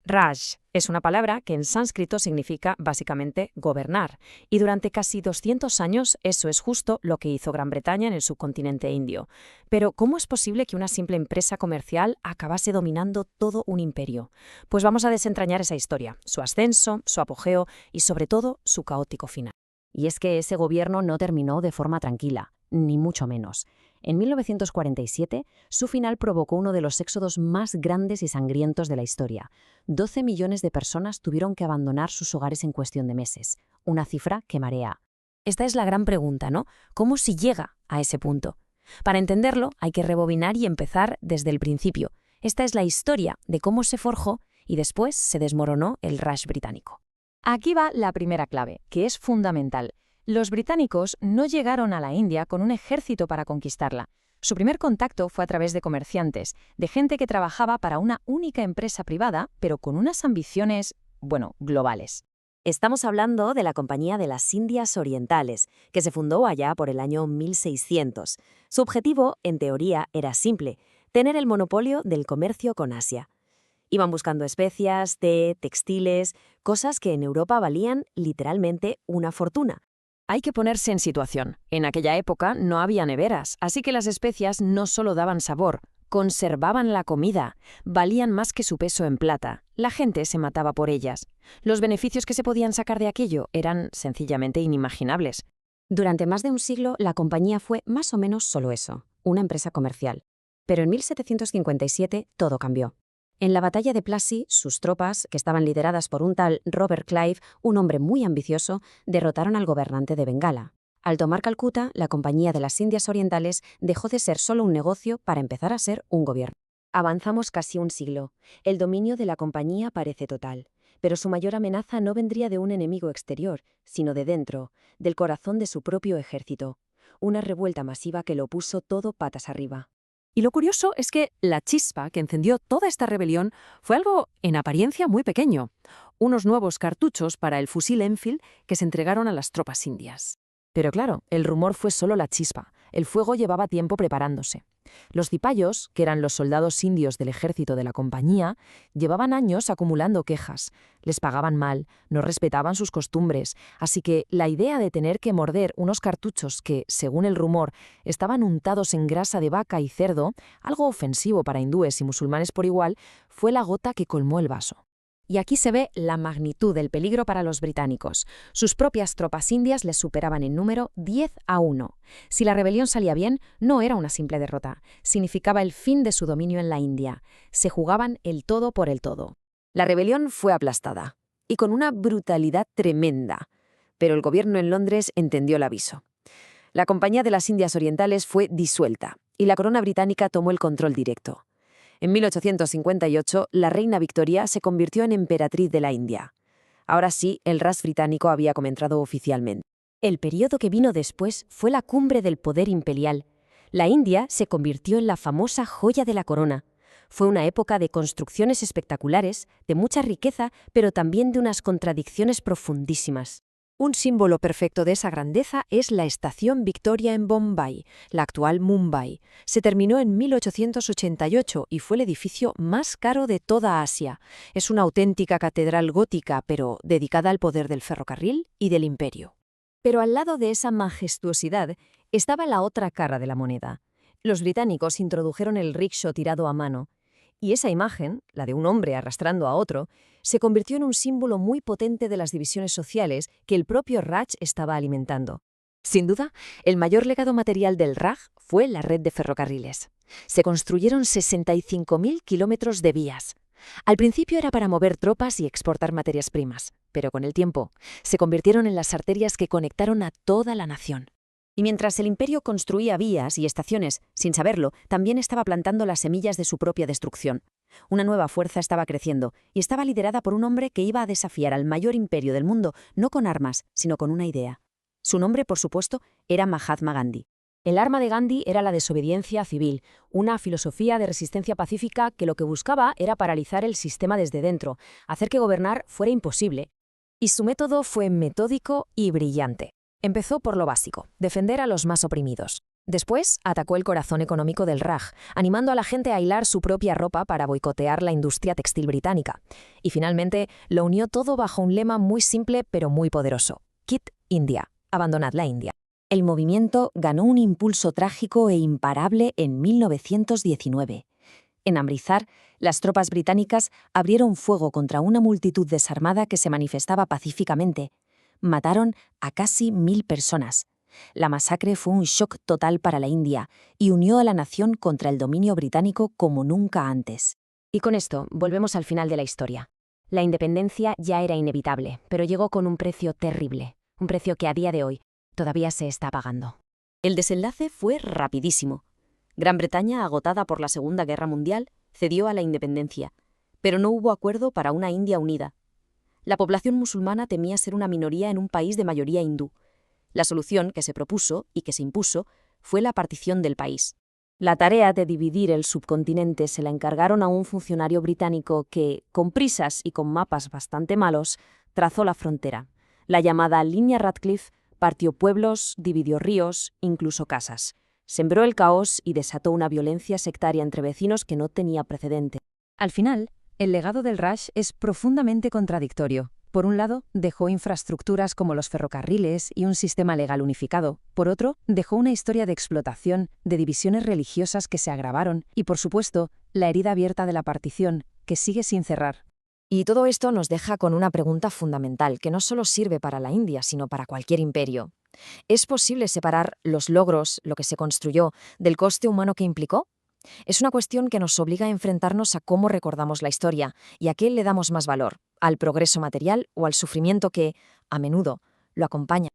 Raj es una palabra que en sánscrito significa básicamente gobernar, y durante casi 200 años eso es justo lo que hizo Gran Bretaña en el subcontinente indio. Pero, ¿cómo es posible que una simple empresa comercial acabase dominando todo un imperio? Pues vamos a desentrañar esa historia, su ascenso, su apogeo y sobre todo su caótico final. Y es que ese gobierno no terminó de forma tranquila, ni mucho menos. En 1947, su final provocó uno de los éxodos más grandes y sangrientos de la historia. 12 millones de personas tuvieron que abandonar sus hogares en cuestión de meses, una cifra que marea. Esta es la gran pregunta, ¿no? ¿Cómo se llega a ese punto? Para entenderlo, hay que rebobinar y empezar desde el principio. Esta es la historia de cómo se forjó y después se desmoronó el Raj británico. Aquí va la primera clave, que es fundamental. Los británicos no llegaron a la India con un ejército para conquistarla. Su primer contacto fue a través de comerciantes, de gente que trabajaba para una única empresa privada, pero con unas ambiciones, globales. Estamos hablando de la Compañía de las Indias Orientales, que se fundó allá por el año 1600. Su objetivo, en teoría, era simple: tener el monopolio del comercio con Asia. Iban buscando especias, té, textiles, cosas que en Europa valían literalmente una fortuna. Hay que ponerse en situación. En aquella época no había neveras, así que las especias no solo daban sabor, conservaban la comida, valían más que su peso en plata. La gente se mataba por ellas. Los beneficios que se podían sacar de aquello eran sencillamente inimaginables. Durante más de un siglo, la compañía fue más o menos solo eso, una empresa comercial. Pero en 1757 todo cambió. En la batalla de Plassey, sus tropas, que estaban lideradas por un tal Robert Clive, un hombre muy ambicioso, derrotaron al gobernante de Bengala. Al tomar Calcuta, la Compañía de las Indias Orientales dejó de ser solo un negocio para empezar a ser un gobierno. Avanzamos casi un siglo. El dominio de la compañía parece total, pero su mayor amenaza no vendría de un enemigo exterior, sino de dentro, del corazón de su propio ejército. Una revuelta masiva que lo puso todo patas arriba. Y lo curioso es que la chispa que encendió toda esta rebelión fue algo en apariencia muy pequeño: unos nuevos cartuchos para el fusil Enfield que se entregaron a las tropas indias. Pero claro, el rumor fue solo la chispa. El fuego llevaba tiempo preparándose. Los cipayos, que eran los soldados indios del ejército de la compañía, llevaban años acumulando quejas. Les pagaban mal, no respetaban sus costumbres, así que la idea de tener que morder unos cartuchos que, según el rumor, estaban untados en grasa de vaca y cerdo, algo ofensivo para hindúes y musulmanes por igual, fue la gota que colmó el vaso. Y aquí se ve la magnitud del peligro para los británicos. Sus propias tropas indias les superaban en número 10-1. Si la rebelión salía bien, no era una simple derrota. Significaba el fin de su dominio en la India. Se jugaban el todo por el todo. La rebelión fue aplastada, y con una brutalidad tremenda. Pero el gobierno en Londres entendió el aviso. La Compañía de las Indias Orientales fue disuelta, y la corona británica tomó el control directo. En 1858, la reina Victoria se convirtió en emperatriz de la India. Ahora sí, el Raj británico había comenzado oficialmente. El periodo que vino después fue la cumbre del poder imperial. La India se convirtió en la famosa joya de la corona. Fue una época de construcciones espectaculares, de mucha riqueza, pero también de unas contradicciones profundísimas. Un símbolo perfecto de esa grandeza es la Estación Victoria en Bombay, la actual Mumbai. Se terminó en 1888 y fue el edificio más caro de toda Asia. Es una auténtica catedral gótica, pero dedicada al poder del ferrocarril y del imperio. Pero al lado de esa majestuosidad estaba la otra cara de la moneda. Los británicos introdujeron el rickshaw tirado a mano, y esa imagen, la de un hombre arrastrando a otro, se convirtió en un símbolo muy potente de las divisiones sociales que el propio Raj estaba alimentando. Sin duda, el mayor legado material del Raj fue la red de ferrocarriles. Se construyeron 65.000 kilómetros de vías. Al principio era para mover tropas y exportar materias primas, pero con el tiempo se convirtieron en las arterias que conectaron a toda la nación. Y mientras el imperio construía vías y estaciones, sin saberlo, también estaba plantando las semillas de su propia destrucción. Una nueva fuerza estaba creciendo y estaba liderada por un hombre que iba a desafiar al mayor imperio del mundo, no con armas, sino con una idea. Su nombre, por supuesto, era Mahatma Gandhi. El arma de Gandhi era la desobediencia civil, una filosofía de resistencia pacífica que lo que buscaba era paralizar el sistema desde dentro, hacer que gobernar fuera imposible. Y su método fue metódico y brillante. Empezó por lo básico: defender a los más oprimidos. Después atacó el corazón económico del Raj, animando a la gente a hilar su propia ropa para boicotear la industria textil británica. Y finalmente lo unió todo bajo un lema muy simple pero muy poderoso: Quit India, abandonad la India. El movimiento ganó un impulso trágico e imparable en 1919. En Amritsar, las tropas británicas abrieron fuego contra una multitud desarmada que se manifestaba pacíficamente. Mataron a casi 1000 personas. La masacre fue un shock total para la India y unió a la nación contra el dominio británico como nunca antes. Y con esto volvemos al final de la historia. La independencia ya era inevitable, pero llegó con un precio terrible, un precio que a día de hoy todavía se está pagando. El desenlace fue rapidísimo. Gran Bretaña, agotada por la Segunda Guerra Mundial, cedió a la independencia, pero no hubo acuerdo para una India unida. La población musulmana temía ser una minoría en un país de mayoría hindú. La solución que se propuso y que se impuso fue la partición del país. La tarea de dividir el subcontinente se la encargaron a un funcionario británico que, con prisas y con mapas bastante malos, trazó la frontera. La llamada Línea Radcliffe partió pueblos, dividió ríos, incluso casas. Sembró el caos y desató una violencia sectaria entre vecinos que no tenía precedente. Al final, el legado del Raj es profundamente contradictorio. Por un lado, dejó infraestructuras como los ferrocarriles y un sistema legal unificado. Por otro, dejó una historia de explotación, de divisiones religiosas que se agravaron y, por supuesto, la herida abierta de la partición, que sigue sin cerrar. Y todo esto nos deja con una pregunta fundamental, que no solo sirve para la India, sino para cualquier imperio. ¿Es posible separar los logros, lo que se construyó, del coste humano que implicó? Es una cuestión que nos obliga a enfrentarnos a cómo recordamos la historia y a qué le damos más valor, al progreso material o al sufrimiento que, a menudo, lo acompaña.